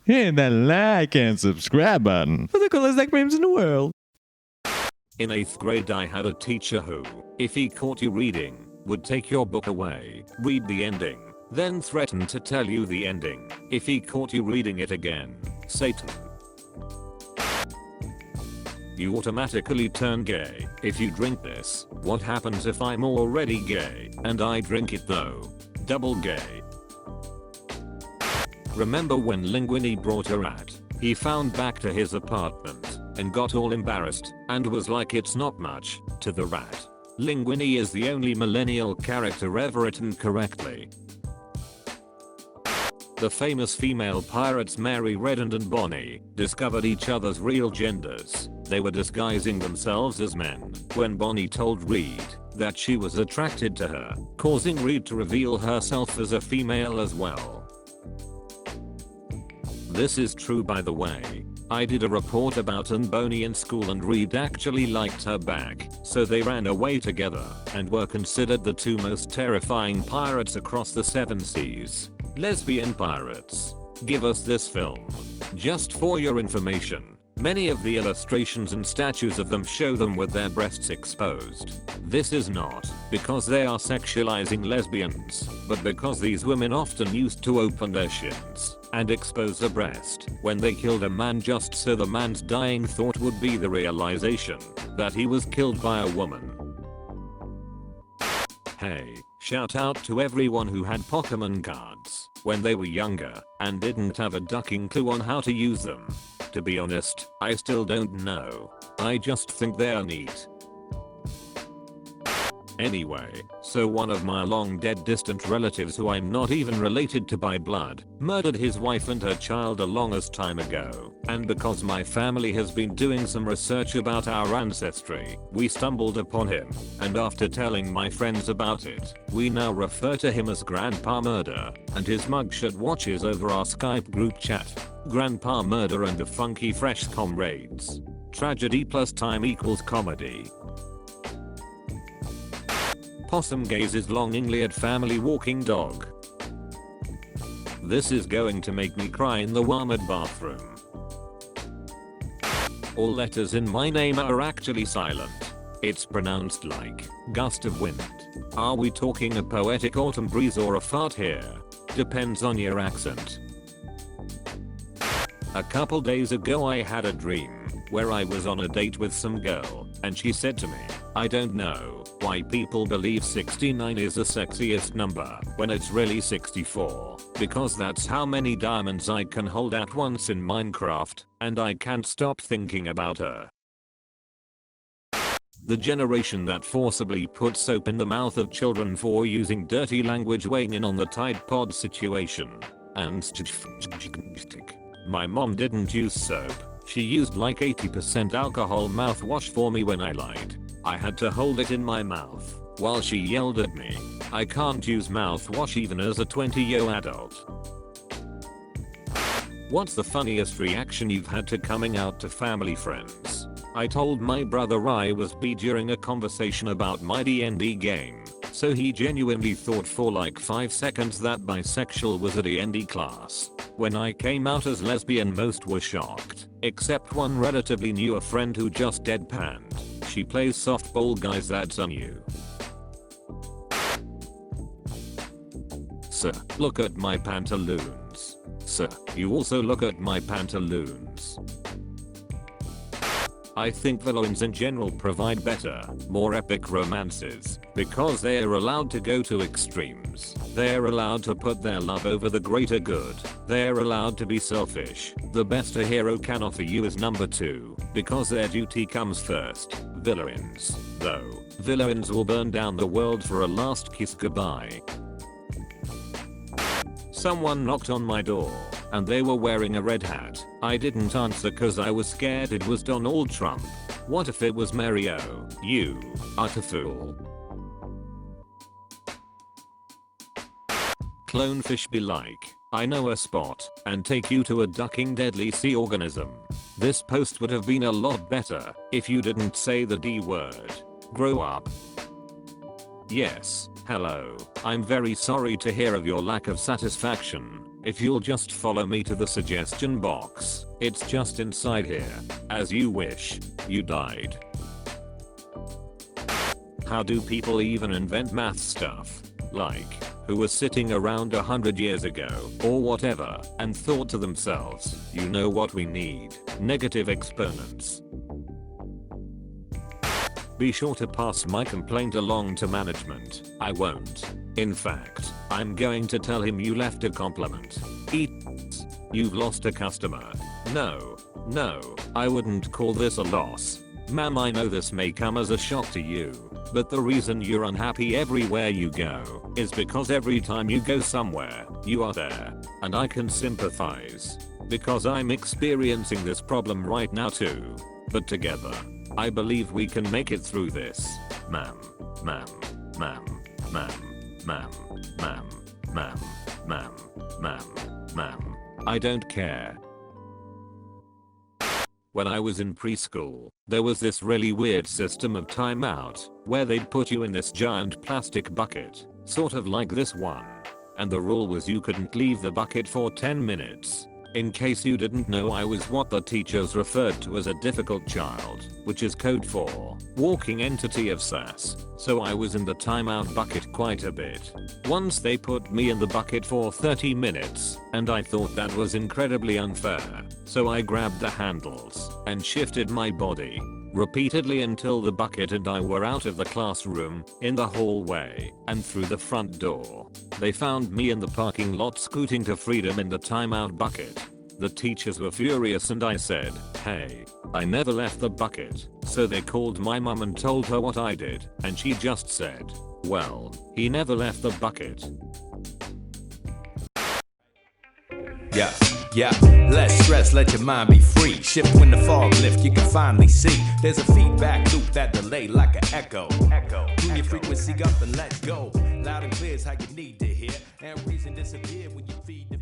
Hit that like and subscribe button for the coolest tech memes in the world. In 8th grade I had a teacher who, if he caught you reading, would take your book away, read the ending, then threaten to tell you the ending if he caught you reading it again. Satan. You automatically turn gay if you drink this. What happens if I'm already gay and I drink it though? Double gay. Remember when Linguini brought a rat he found back to his apartment and got all embarrassed and was like, it's not much to the rat. Linguini is the only millennial character ever written correctly. The famous female pirates Mary Redmond and Bonnie discovered each other's real genders. They were disguising themselves as men when Bonnie told Reed that she was attracted to her, causing Reed to reveal herself as a female as well. This is true, by the way. I did a report about Bonnie in school and Reed actually liked her back, so they ran away together and were considered the two most terrifying pirates across the 7 seas. Lesbian pirates. Give us this film. Just for your information, many of the illustrations and statues of them show them with their breasts exposed. This is not because they are sexualizing lesbians, but because these women often used to open their shins and expose a breast when they killed a man just so the man's dying thought would be the realization that he was killed by a woman. Hey, shout out to everyone who had Pokemon cards when they were younger and didn't have a ducking clue on how to use them. To be honest, I still don't know. I just think they're neat. Anyway, so one of my long dead distant relatives who I'm not even related to by blood murdered his wife and her child a longest time ago, and because my family has been doing some research about our ancestry, we stumbled upon him, and after telling my friends about it, we now refer to him as Grandpa Murder, and his mugshot watches over our Skype group chat. Grandpa Murder and the funky fresh comrades. Tragedy plus time equals comedy. Possum gazes longingly at family walking dog. This is going to make me cry in the warmed bathroom. All letters in my name are actually silent. It's pronounced like gust of wind. Are we talking a poetic autumn breeze or a fart here? Depends on your accent. A couple days ago I had a dream where I was on a date with some girl and she said to me, I don't know why people believe 69 is the sexiest number when it's really 64, because that's how many diamonds I can hold at once in Minecraft, and I can't stop thinking about her. The generation that forcibly put soap in the mouth of children for using dirty language weighing in on the Tide Pod situation. And my mom didn't use soap. She used like 80% alcohol mouthwash for me when I lied. I had to hold it in my mouth while she yelled at me. I can't use mouthwash even as a 20-year adult. What's the funniest reaction you've had to coming out to family friends? I told my brother I was bi during a conversation about my D&D game, so he genuinely thought for like 5 seconds that bisexual was a D&D class. When I came out as lesbian most were shocked, except one relatively newer friend who just deadpanned. She plays softball, guys, that's on you. Sir, look at my pantaloons. Sir, you also look at my pantaloons. I think villains in general provide better, more epic romances, because they are allowed to go to extremes. They are allowed to put their love over the greater good. They are allowed to be selfish. The best a hero can offer you is number 2, because their duty comes first. Villains, though, villains will burn down the world for a last kiss goodbye. Someone knocked on my door, and they were wearing a red hat. I didn't answer cause I was scared it was Donald Trump. What if it was Mario? You utter fool. Clonefish be like, I know a spot, and take you to a ducking deadly sea organism. This post would have been a lot better if you didn't say the D word. Grow up. Yes, hello, I'm very sorry to hear of your lack of satisfaction. If you'll just follow me to the suggestion box, it's just inside here. As you wish, you died. How do people even invent math stuff? Like, who was sitting around 100 years ago, or whatever, and thought to themselves, you know what we need? Negative exponents. Be sure to pass my complaint along to management. I won't. In fact, I'm going to tell him you left a compliment. You've lost a customer. No, I wouldn't call this a loss. Ma'am, I know this may come as a shock to you, but the reason you're unhappy everywhere you go is because every time you go somewhere, you are there. And I can sympathize. Because I'm experiencing this problem right now too. But together, I believe we can make it through this. Ma'am. I don't care. When I was in preschool, there was this really weird system of timeout, where they'd put you in this giant plastic bucket, sort of like this one. And the rule was you couldn't leave the bucket for 10 minutes. In case you didn't know, I was what the teachers referred to as a difficult child, which is code for walking entity of sass. So I was in the timeout bucket quite a bit. Once they put me in the bucket for 30 minutes, and I thought that was incredibly unfair. So I grabbed the handles and shifted my body repeatedly until the bucket and I were out of the classroom, in the hallway, and through the front door. They found me in the parking lot scooting to freedom in the timeout bucket. The teachers were furious and I said, hey, I never left the bucket. So they called my mum and told her what I did, and she just said, well, he never left the bucket. Yeah, less stress, let your mind be free. Shift when the fog lift, you can finally see. There's a feedback loop that delay like an echo. Tune your frequency up and let go. Loud and clear is how you need to hear. And reason disappear when you feed the